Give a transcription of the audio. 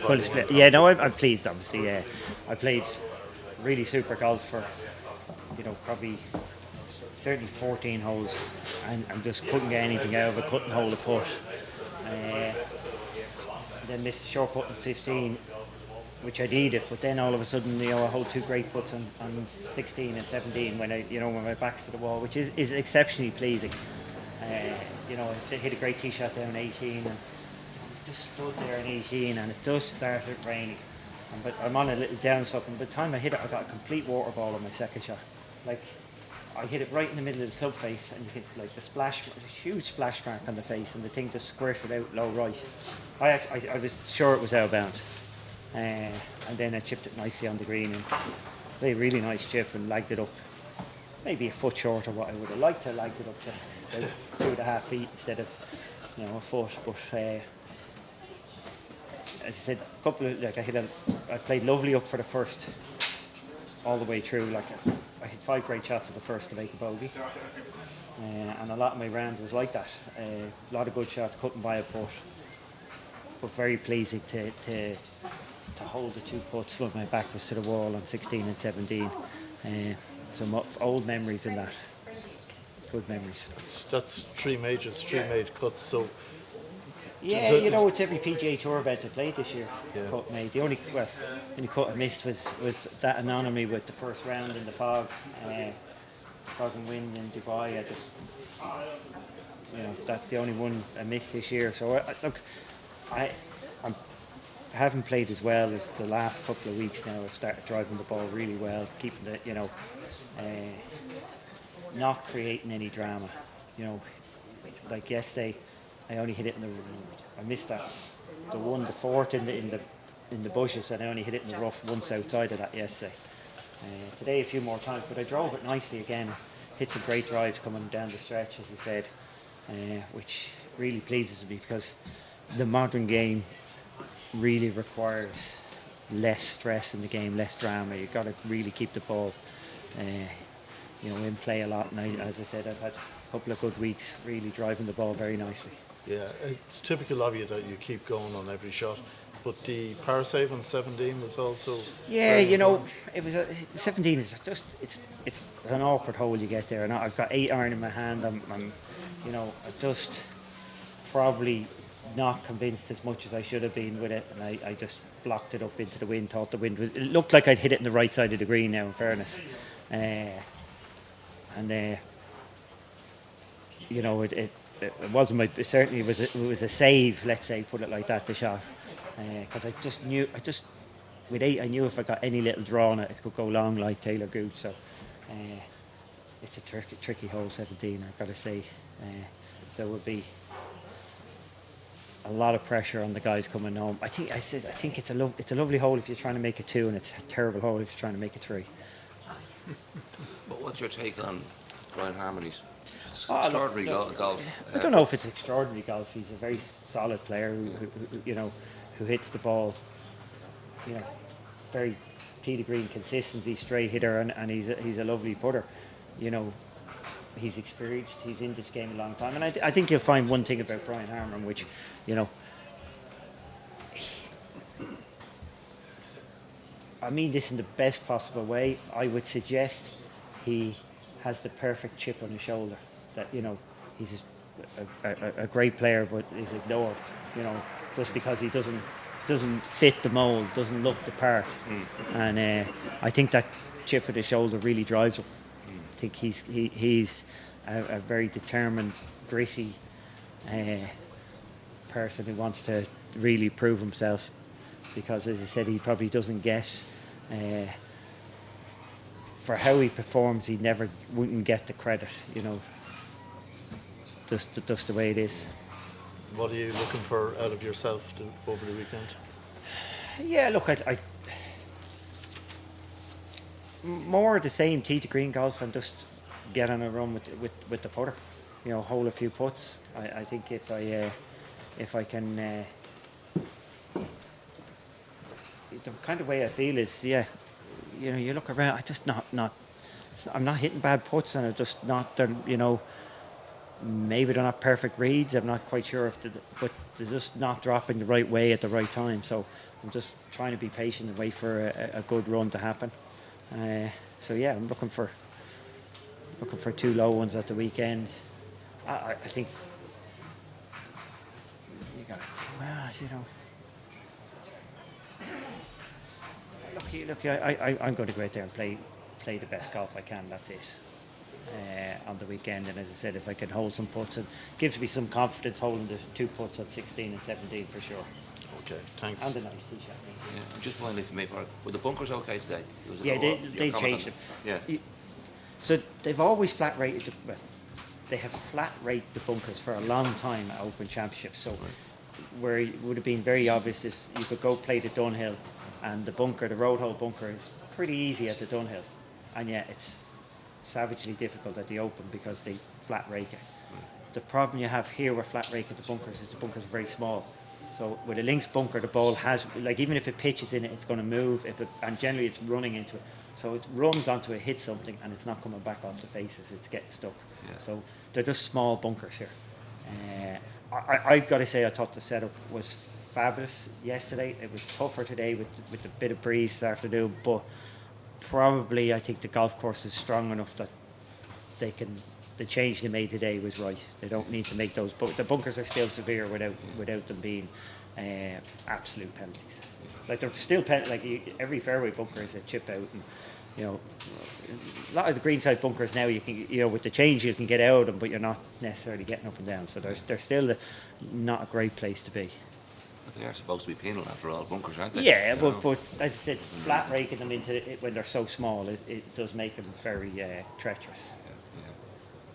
Full split. Yeah, no, I'm pleased. Obviously, yeah, I played really super golf for, probably certainly 14 holes, and just couldn't get anything out of it. Couldn't hold a putt. Then missed a short putt in 15, which I needed. But then all of a sudden, I hold two great putts on 16 and 17 when my back's to the wall, which is exceptionally pleasing. I hit a great tee shot down 18, and just stood there in 18, and it just started raining. But I'm on a little downslope, and by the time I hit it, I got a complete water ball on my second shot. Like, I hit it right in the middle of the club face, and you hit like a huge splash mark on the face, and the thing just squirted out low right. I was sure it was out of bounds, and then I chipped it nicely on the green, and played a really nice chip and lagged it up, maybe a foot short of what I would have liked to have lagged it up to, about 2.5 feet instead of a foot. But as I said, I played lovely up for the first, all the way through. Like, I hit 5 great shots at the first to make a bogey, and a lot of my round was like that. A lot of good shots, couldn't buy a putt, but very pleasing to hold the 2 putts when my back was to the wall on 16 and 17. Some old memories in that. Good memories. That's 3 majors, 3 made cuts. So yeah, it's every PGA Tour event I played this year. Yeah. Cut made. The only cut I missed was that anomaly with the first round in the fog and wind in Dubai. That's the only one I missed this year. So I haven't played as well as the last couple of weeks now. I've started driving the ball really well, keeping it, not creating any drama. Like yesterday, I only hit it I missed the fourth in the bushes, and I only hit it in the rough once outside of that yesterday. Today a few more times, but I drove it nicely again. Hit some great drives coming down the stretch, as I said, which really pleases me, because the modern game really requires less stress in the game, less drama. You've got to really keep the ball in play a lot, and as I said, I've had a couple of good weeks really driving the ball very nicely. Yeah, it's typical of you that you keep going on every shot, but the par save on 17 was also... Yeah, it was 17 is just, it's an awkward hole you get there, and I've got 8 iron in my hand. I'm just probably not convinced as much as I should have been with it, and I just blocked it up into the wind. Thought the wind was, it looked like I'd hit it in the right side of the green now, in fairness, it wasn't it certainly was a save, let's say, put it like that, the shot, because I just knew with 8 I knew if I got any little draw on it, it could go long like Taylor Gooch. So it's a tricky hole, 17. I've got to say. There would be a lot of pressure on the guys coming home. I think it's a lovely hole if you're trying to make a 2, and it's a terrible hole if you're trying to make a 3. But what's your take on Brian Harmony's extraordinary golf? I don't know if it's extraordinary golf. He's a very solid player who hits the ball, very tee to green consistently, straight hitter, and he's a lovely putter. He's experienced. He's in this game a long time, and I think you'll find one thing about Brian Harmon, which I mean this in the best possible way. I would suggest he has the perfect chip on his shoulder. That he's a great player, but is ignored. Just because he doesn't fit the mold, doesn't look the part, and I think that chip on his shoulder really drives him. I think he's a very determined, gritty person who wants to really prove himself, because, as I said, he probably doesn't get for how he performs. He never wouldn't get the credit, just the way it is. What are you looking for out of yourself over the weekend? Yeah, look, I more of the same tee to green golf, and just get on a run with the putter. Hole a few putts. I think if I can, the kind of way I feel is, you look around. I just I'm not hitting bad putts, and I'm just not. Maybe they're not perfect reads. I'm not quite sure but they're just not dropping the right way at the right time. So I'm just trying to be patient and wait for a good run to happen. So yeah, I'm looking for 2 low ones at the weekend. I think you got well, look, I'm going to go out there and play the best golf I can. That's it. On the weekend, and as I said, if I can hold some putts, it gives me some confidence holding the 2 putts at 16 and 17 for sure. Okay, thanks. And a nice tee shot. Yeah, I'm just wondering if you may park. Were the bunkers okay today? Was it Yeah, all- they your comment changed on them. it? Yeah. So they've always flat rated. Well, they have flat rated the bunkers for a long time at Open Championships. So where it would have been very obvious is you could go play the Dunhill, and the road hole bunker is pretty easy at the Dunhill, and yet it's savagely difficult at the Open because they flat rake it. The problem you have here with flat raking the bunkers is the bunkers are very small. So with a links bunker, the ball has, like, even if it pitches in it, it's going to move. And generally it's running into it. So it runs onto it, hits something, and it's not coming back off the faces. It's getting stuck. Yeah. So they're just small bunkers here. I've got to say, I thought the setup was fabulous yesterday. It was tougher today with a bit of breeze this afternoon, but probably I think the golf course is strong enough that the change they made today was right. They don't need to make those, but the bunkers are still severe without them being absolute penalties. Like they're still every fairway bunker is a chip out, and a lot of the greenside bunkers now you can with the change you can get out of them, but you're not necessarily getting up and down. So they're still not a great place to be. But they are supposed to be penal after all, bunkers, aren't they? Yeah, but as I said, flat raking them into it when they're so small it does make them very treacherous. Yeah.